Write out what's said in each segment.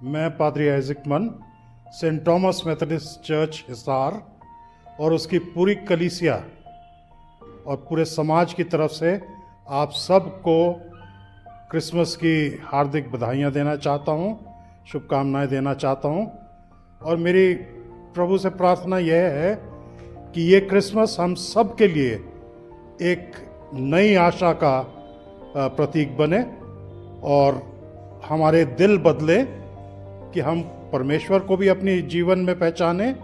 मैं पादरी आइजक मन Saint Thomas Methodist Church Hisar और उसकी पूरी कलीसिया और पूरे समाज की तरफ से आप सबको क्रिसमस की हार्दिक बधाइयाँ देना चाहता हूँ, शुभकामनाएं देना चाहता हूँ। और मेरी प्रभु से प्रार्थना यह है कि ये क्रिसमस हम सब के लिए एक नई आशा का प्रतीक बने और हमारे दिल बदले कि हम परमेश्वर को भी अपने जीवन में पहचाने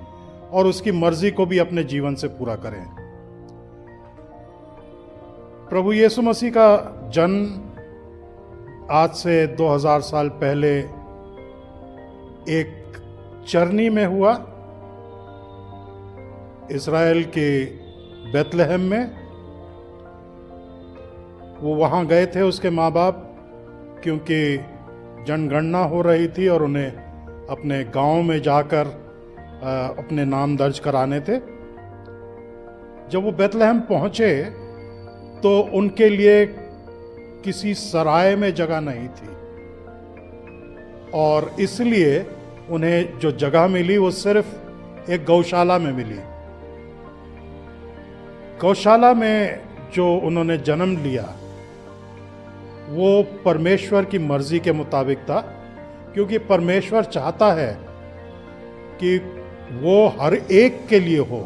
और उसकी मर्जी को भी अपने जीवन से पूरा करें। प्रभु यीशु मसीह का जन्म आज से 2000 साल पहले एक चरनी में हुआ, इज़राइल के बेथलेहम में। वो वहाँ गए थे उसके माँ बाप, क्योंकि जनगणना हो रही थी और उन्हें अपने गांव में जाकर अपने नाम दर्ज कराने थे। जब वो बेथलेहम पहुँचे तो उनके लिए किसी सराय में जगह नहीं थी और इसलिए उन्हें जो जगह मिली वो सिर्फ एक गौशाला में मिली। गौशाला में जो उन्होंने जन्म लिया वो परमेश्वर की मर्जी के मुताबिक था, क्योंकि परमेश्वर चाहता है कि वो हर एक के लिए हो,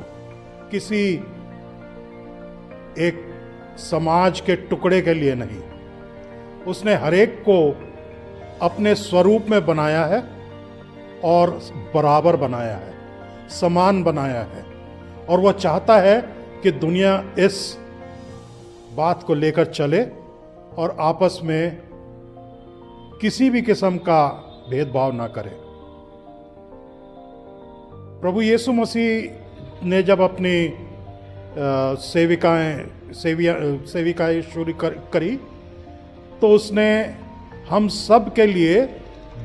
किसी एक समाज के टुकड़े के लिए नहीं। उसने हर एक को अपने स्वरूप में बनाया है और बराबर बनाया है, समान बनाया है। और वह चाहता है कि दुनिया इस बात को लेकर चले और आपस में किसी भी किस्म का भेदभाव ना करे। प्रभु यीशु मसीह ने जब अपनी सेविकाएं शुरू करी तो उसने हम सब के लिए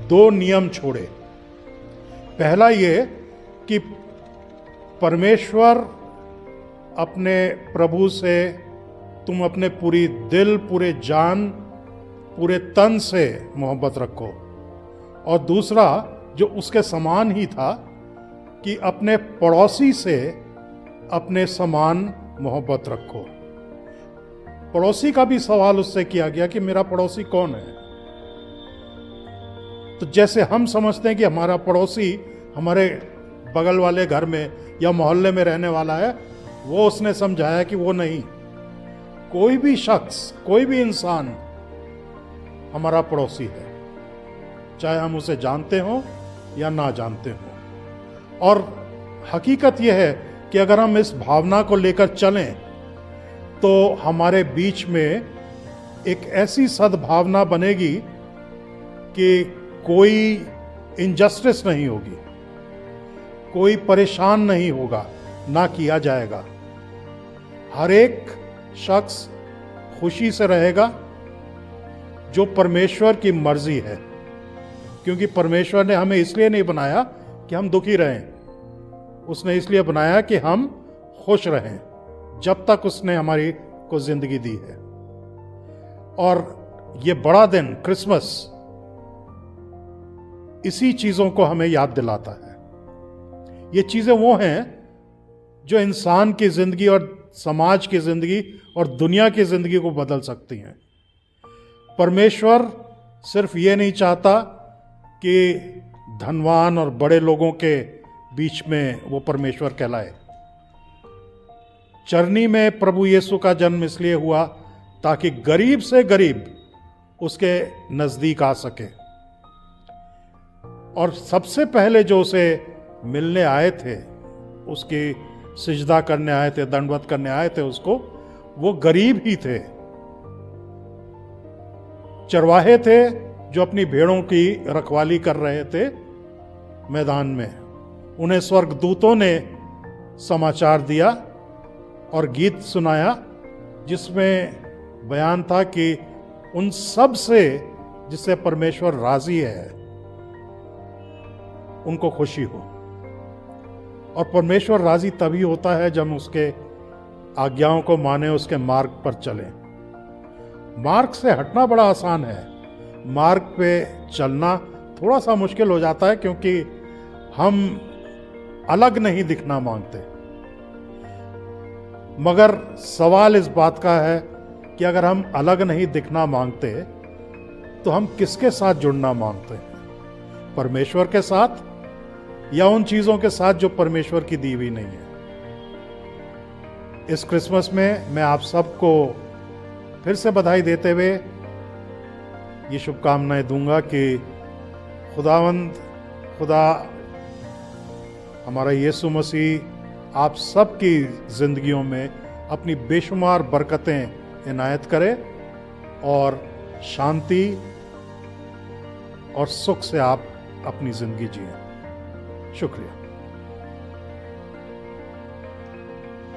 2 नियम छोड़े। पहला ये कि परमेश्वर अपने प्रभु से तुम अपने पूरी दिल, पूरे जान, पूरे तन से मोहब्बत रखो, और दूसरा जो उसके समान ही था कि अपने पड़ोसी से अपने समान मोहब्बत रखो। पड़ोसी का भी सवाल उससे किया गया कि मेरा पड़ोसी कौन है। तो जैसे हम समझते हैं कि हमारा पड़ोसी हमारे बगल वाले घर में या मोहल्ले में रहने वाला है, वो उसने समझाया कि वो नहीं। कोई भी शख्स, कोई भी इंसान हमारा पड़ोसी है, चाहे हम उसे जानते हो या ना जानते हो। और हकीकत यह है कि अगर हम इस भावना को लेकर चलें तो हमारे बीच में एक ऐसी सद्भावना बनेगी कि कोई इनजस्टिस नहीं होगी, कोई परेशान नहीं होगा, ना किया जाएगा। हर एक शख्स खुशी से रहेगा जो परमेश्वर की मर्जी है, क्योंकि परमेश्वर ने हमें इसलिए नहीं बनाया कि हम दुखी रहें, उसने इसलिए बनाया कि हम खुश रहें जब तक उसने हमारी को जिंदगी दी है। और ये बड़ा दिन क्रिसमस इसी चीजों को हमें याद दिलाता है। ये चीजें वो हैं जो इंसान की जिंदगी और समाज की जिंदगी और दुनिया की जिंदगी को बदल सकती हैं। परमेश्वर सिर्फ ये नहीं चाहता कि धनवान और बड़े लोगों के बीच में वो परमेश्वर कहलाए। चरनी में प्रभु यीशु का जन्म इसलिए हुआ ताकि गरीब से गरीब उसके नजदीक आ सके। और सबसे पहले जो उसे मिलने आए थे, उसकी सिजदा करने आए थे, दंडवत करने आए थे उसको, वो गरीब ही थे। चरवाहे थे जो अपनी भेड़ों की रखवाली कर रहे थे मैदान में। उन्हें स्वर्गदूतों ने समाचार दिया और गीत सुनाया, जिसमें बयान था कि उन सब से जिससे परमेश्वर राजी है उनको खुशी हो। और परमेश्वर राजी तभी होता है जब उसके आज्ञाओं को माने, उसके मार्ग पर चले। मार्ग से हटना बड़ा आसान है, मार्ग पे चलना थोड़ा सा मुश्किल हो जाता है, क्योंकि हम अलग नहीं दिखना मांगते। मगर सवाल इस बात का है कि अगर हम अलग नहीं दिखना मांगते तो हम किसके साथ जुड़ना मांगते हैं? परमेश्वर के साथ या उन चीजों के साथ जो परमेश्वर की दी हुई नहीं है? इस क्रिसमस में मैं आप सबको फिर से बधाई देते हुए ये शुभकामनाएं दूंगा कि खुदा हमारा यीशु मसीह आप सबकी जिंदगियों में अपनी बेशुमार बरकतें इनायत करे और शांति और सुख से आप अपनी जिंदगी जिए। शुक्रिया।